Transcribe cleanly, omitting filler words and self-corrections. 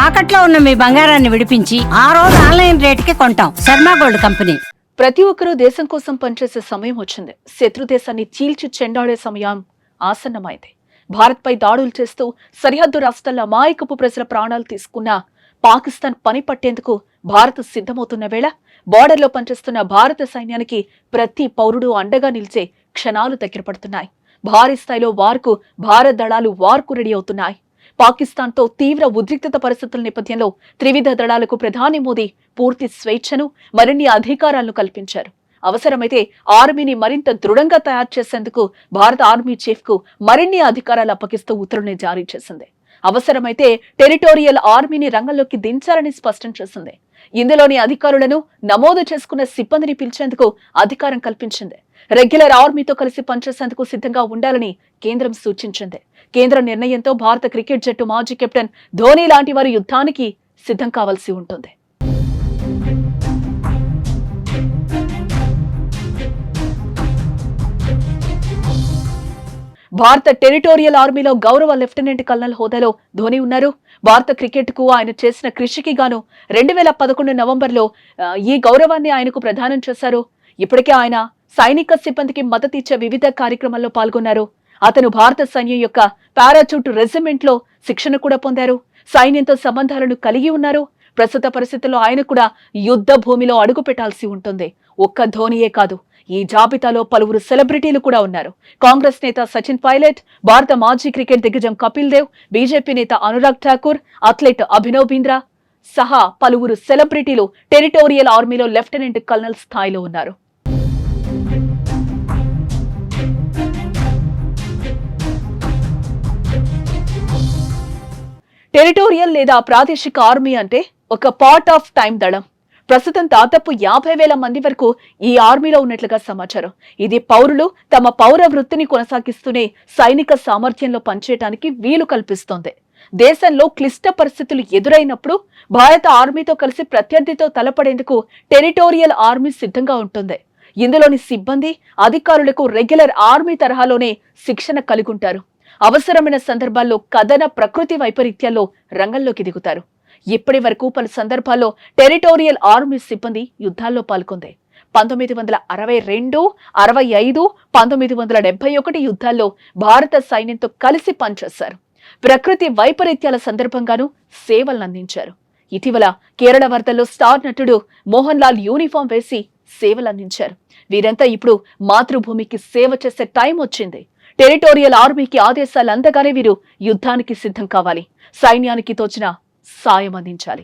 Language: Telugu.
తాకట్లో ఉన్న మీ బంగారాన్ని విడిపించి ఆ రోజు ఆన్లైన్ రేటుకి కొంటాం. Sharma gold company. ప్రతి ఒక్కరూ దేశం కోసం పనిచేసే సమయం వచ్చింది. శత్రు దేశాన్ని చీల్చి చెండాడే సమయం ఆసన్నమైంది. భారత్ పై దాడులు చేస్తూ సరిహద్దు రాష్ట్రాల అమాయకపు ప్రజల ప్రాణాలు తీసుకున్న పాకిస్తాన్ పని పట్టేందుకు భారత్ సిద్ధమవుతున్న వేళ బోర్డర్లో పనిచేస్తున్న భారత సైన్యానికి ప్రతి పౌరుడు అండగా నిలిచే క్షణాలు దగ్గర పడుతున్నాయి. భారీ స్థాయిలో వార్కు భారత దళాలు వార్కు రెడీ అవుతున్నాయి. పాకిస్తాన్ తో తీవ్ర ఉద్రిక్తత పరిస్థితుల నేపథ్యంలో త్రివిధ దళాలకు ప్రధాని మోదీ పూర్తి స్వేచ్ఛను, మరిన్ని అధికారాలను కల్పించారు. అవసరమైతే ఆర్మీని మరింత దృఢంగా తయారు చేసేందుకు భారత ఆర్మీ చీఫ్ కు మరిన్ని అధికారాలు అప్పగిస్తూ ఉత్తర్వుల్ని జారీ చేసింది. అవసరమైతే టెరిటోరియల్ ఆర్మీని రంగంలోకి దించాలని స్పష్టం చేసింది. ఇందులోని అధికారులను నమోదు చేసుకున్న సిబ్బందిని పిలిచేందుకు అధికారం కల్పించింది. రెగ్యులర్ ఆర్మీతో కలిసి పనిచేసేందుకు సిద్ధంగా ఉండాలని కేంద్రం సూచించింది. కేంద్ర నిర్ణయంతో భారత క్రికెట్ జట్టు మాజీ కెప్టెన్ ధోనీ లాంటి వారి యుద్ధానికి సిద్ధం కావాల్సి ఉంటుంది. భారత టెరిటోరియల్ ఆర్మీలో గౌరవ లెఫ్టినెంట్ కల్నల్ హోదాలో ధోనీ ఉన్నారు. భారత క్రికెట్ కు ఆయన చేసిన కృషికి గాను 2011 నవంబర్లో ఈ గౌరవాన్ని ఆయనకు ప్రదానం చేశారు. ఇప్పటికే ఆయన సైనిక సిబ్బందికి మద్దతిచ్చే వివిధ కార్యక్రమాల్లో పాల్గొన్నారు. అతను భారత సైన్యం యొక్క పారాచూట్ రెజిమెంట్ లో శిక్షణ కూడా పొందారు. సైన్యంతో సంబంధాలను కలిగి ఉన్నారు. ప్రస్తుత పరిస్థితుల్లో ఆయన కూడా యుద్ధ భూమిలో అడుగు పెట్టాల్సి ఉంటుంది. ఒక్క ధోనియే కాదు, ఈ జాబితాలో పలువురు సెలబ్రిటీలు కూడా ఉన్నారు. కాంగ్రెస్ నేత సచిన్ పైలట్, భారత మాజీ క్రికెట్ దిగ్గజం కపిల్ దేవ్, బీజేపీ నేత అనురాగ్ ఠాకూర్, అథ్లెట్ అభినవ్ బింద్రా సహా పలువురు సెలబ్రిటీలు టెరిటోరియల్ ఆర్మీలో లెఫ్టినెంట్ కల్నల్ స్థాయిలో ఉన్నారు. టెరిటోరియల్ లేదా ప్రాదేశిక ఆర్మీ అంటే ఒక పార్ట్ ఆఫ్ టైం దళం. ప్రస్తుతం దాదాపు 50,000 మంది వరకు ఈ ఆర్మీలో ఉన్నట్లుగా సమాచారం. ఇది పౌరులు తమ పౌర వృత్తిని కొనసాగిస్తూనే సైనిక సామర్థ్యంలో పనిచేయడానికి వీలు కల్పిస్తోంది. దేశంలో క్లిష్ట పరిస్థితులు ఎదురైనప్పుడు భారత ఆర్మీతో కలిసి ప్రత్యర్థితో తలపడేందుకు టెరిటోరియల్ ఆర్మీ సిద్ధంగా ఉంటుంది. ఇందులోని సిబ్బంది, అధికారులకు రెగ్యులర్ ఆర్మీ తరహాలోనే శిక్షణ కలిగుంటారు. అవసరమైన సందర్భాల్లో కథన ప్రకృతి వైపరీత్యాల్లో రంగంలోకి దిగుతారు. ఇప్పటి వరకు పలు సందర్భాల్లో టెరిటోరియల్ ఆర్మీ సిబ్బంది యుద్ధాల్లో పాల్గొంది. 1962, 65, 1971 యుద్ధాల్లో భారత సైన్యంతో కలిసి పనిచేశారు. ప్రకృతి వైపరీత్యాల సందర్భంగానూ సేవలందించారు. ఇటీవల కేరళ వరదల్లో స్టార్ నటుడు మోహన్ లాల్ యూనిఫామ్ వేసి సేవలందించారు. వీరంతా ఇప్పుడు మాతృభూమికి సేవ చేసే టైం వచ్చింది. టెరిటోరియల్ ఆర్మీకి ఆదేశాలు అందగానే వీరు యుద్ధానికి సిద్ధం కావాలి. సైన్యానికి తోచిన సాయం అందించాలి.